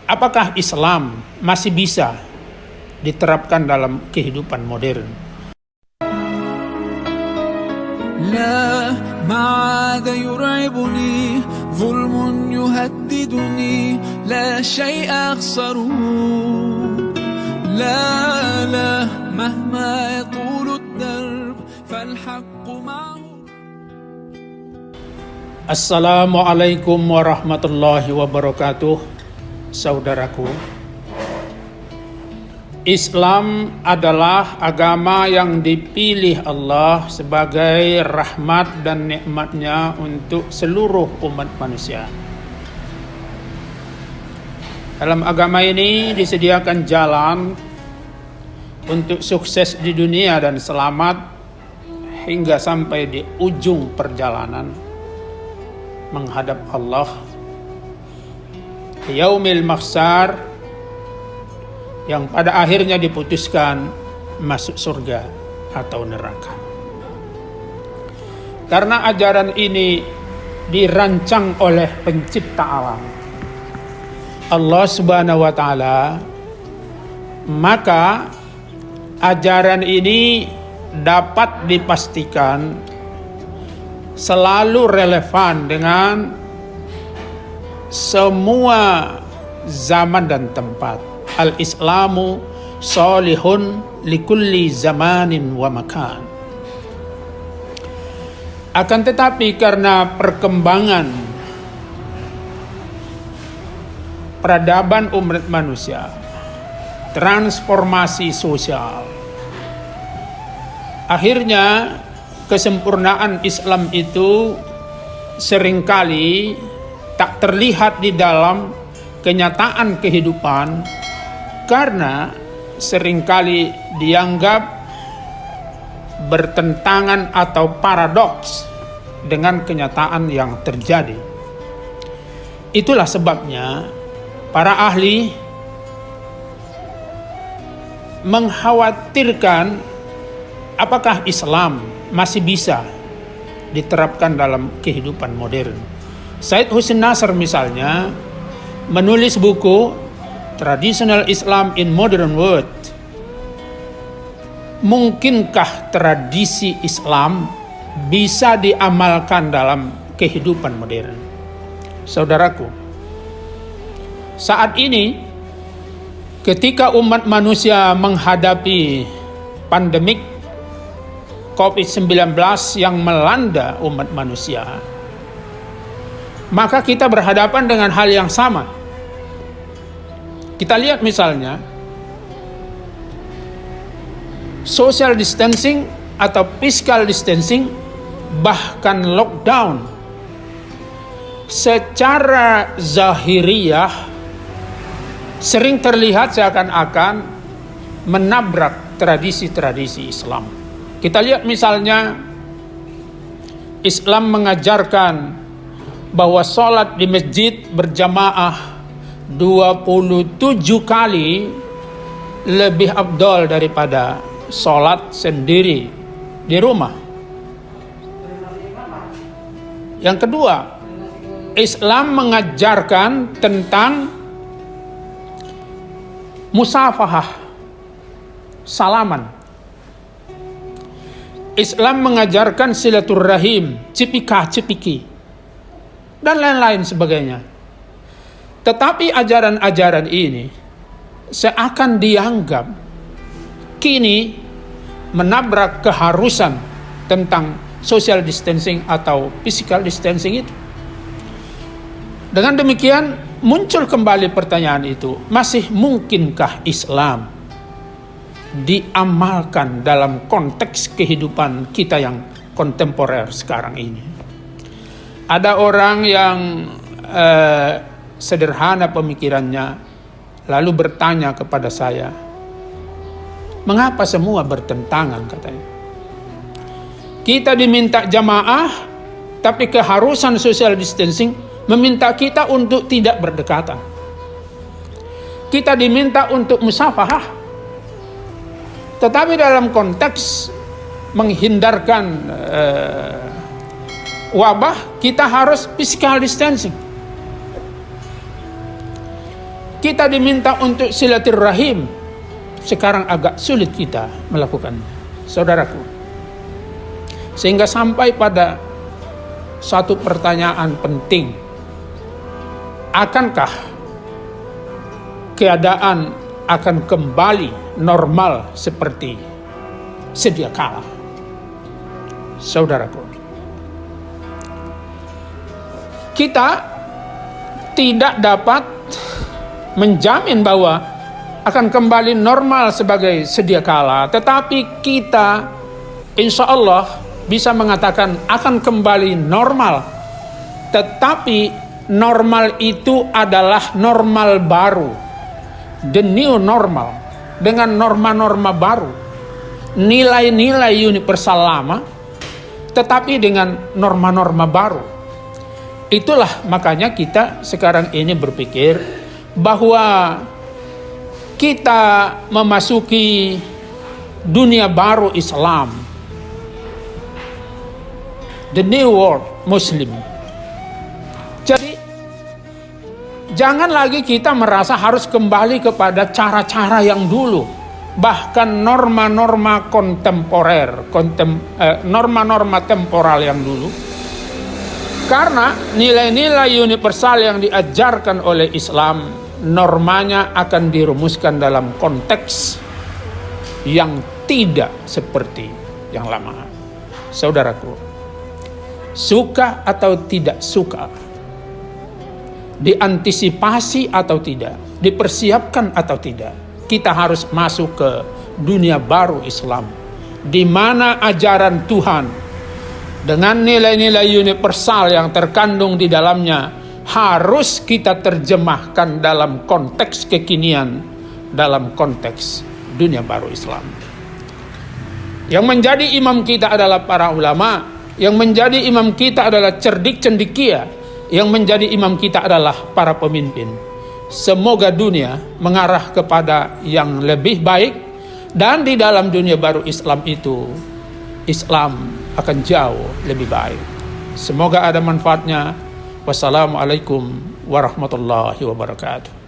apakah Islam masih bisa diterapkan dalam kehidupan modern? لا ما عاد يرعبني ظلم يهددني لا شيء أخسره لا مهما يطول الدرب فالحق معه. Assalamualaikum warahmatullahi wabarakatuh. Saudaraku, Islam adalah agama yang dipilih Allah sebagai rahmat dan nikmatnya untuk seluruh umat manusia. Dalam agama ini disediakan jalan untuk sukses di dunia dan selamat hingga sampai di ujung perjalanan menghadap Allah yaumil mahsyar, yang pada akhirnya diputuskan masuk surga atau neraka. Karena ajaran ini dirancang oleh pencipta alam, Allah Subhanahu wa taala, maka ajaran ini dapat dipastikan selalu relevan dengan semua zaman dan tempat. Al-Islamu salihun likulli zamanin wa makan. Akan tetapi karena perkembangan peradaban umat manusia, transformasi sosial, akhirnya kesempurnaan Islam itu seringkali tak terlihat di dalam kenyataan kehidupan, karena seringkali dianggap bertentangan atau paradoks dengan kenyataan yang terjadi. Itulah sebabnya para ahli mengkhawatirkan apakah Islam masih bisa diterapkan dalam kehidupan modern. Said Hussein Nasr misalnya menulis buku Traditional Islam in Modern World. Mungkinkah tradisi Islam bisa diamalkan dalam kehidupan modern? Saudaraku, saat ini ketika umat manusia menghadapi pandemik COVID-19 yang melanda umat manusia, maka kita berhadapan dengan hal yang sama. Kita lihat misalnya social distancing atau physical distancing, bahkan lockdown secara zahiriyah sering terlihat seakan-akan menabrak tradisi-tradisi Islam. Kita lihat misalnya Islam mengajarkan bahwa sholat di masjid berjamaah 27 kali lebih afdal daripada sholat sendiri di rumah. Yang kedua, Islam mengajarkan tentang musafahah, salaman. Islam mengajarkan silaturahim, cipika-cipiki, dan lain-lain sebagainya. Tetapi ajaran-ajaran ini seakan dianggap kini menabrak keharusan tentang social distancing atau physical distancing itu. Dengan demikian muncul kembali pertanyaan itu, masih mungkinkah Islam diamalkan dalam konteks kehidupan kita yang kontemporer sekarang ini? Ada orang yang sederhana pemikirannya, lalu bertanya kepada saya, mengapa semua bertentangan, katanya. Kita diminta jamaah, tapi keharusan social distancing meminta kita untuk tidak berdekatan. Kita diminta untuk musafahah, tetapi dalam konteks menghindarkan wabah, kita harus physical distancing. Kita diminta untuk silaturahim, sekarang agak sulit kita melakukannya, saudaraku. Sehingga sampai pada satu pertanyaan penting, akankah keadaan akan kembali normal seperti sedia kala? Saudaraku, kita tidak dapat menjamin bahwa akan kembali normal sebagai sedia kala, tetapi kita insya Allah bisa mengatakan akan kembali normal. Tetapi normal itu adalah normal baru, the new normal, dengan norma-norma baru, nilai-nilai universal lama, tetapi dengan norma-norma baru. Itulah makanya kita sekarang ini berpikir bahwa kita memasuki dunia baru Islam, the new world Muslim. Jadi jangan lagi kita merasa harus kembali kepada cara-cara yang dulu, bahkan norma-norma kontemporer, norma-norma temporal yang dulu. Karena nilai-nilai universal yang diajarkan oleh Islam, normanya akan dirumuskan dalam konteks yang tidak seperti yang lama. Saudaraku, suka atau tidak suka, diantisipasi atau tidak, dipersiapkan atau tidak, kita harus masuk ke dunia baru Islam, di mana ajaran Tuhan dengan nilai-nilai universal yang terkandung di dalamnya harus kita terjemahkan dalam konteks kekinian, dalam konteks dunia baru Islam. Yang menjadi imam kita adalah para ulama, yang menjadi imam kita adalah cerdik cendekia, yang menjadi imam kita adalah para pemimpin. Semoga dunia mengarah kepada yang lebih baik, dan di dalam dunia baru Islam itu, Islam akan jauh lebih baik. Semoga ada manfaatnya. Wassalamualaikum warahmatullahi wabarakatuh.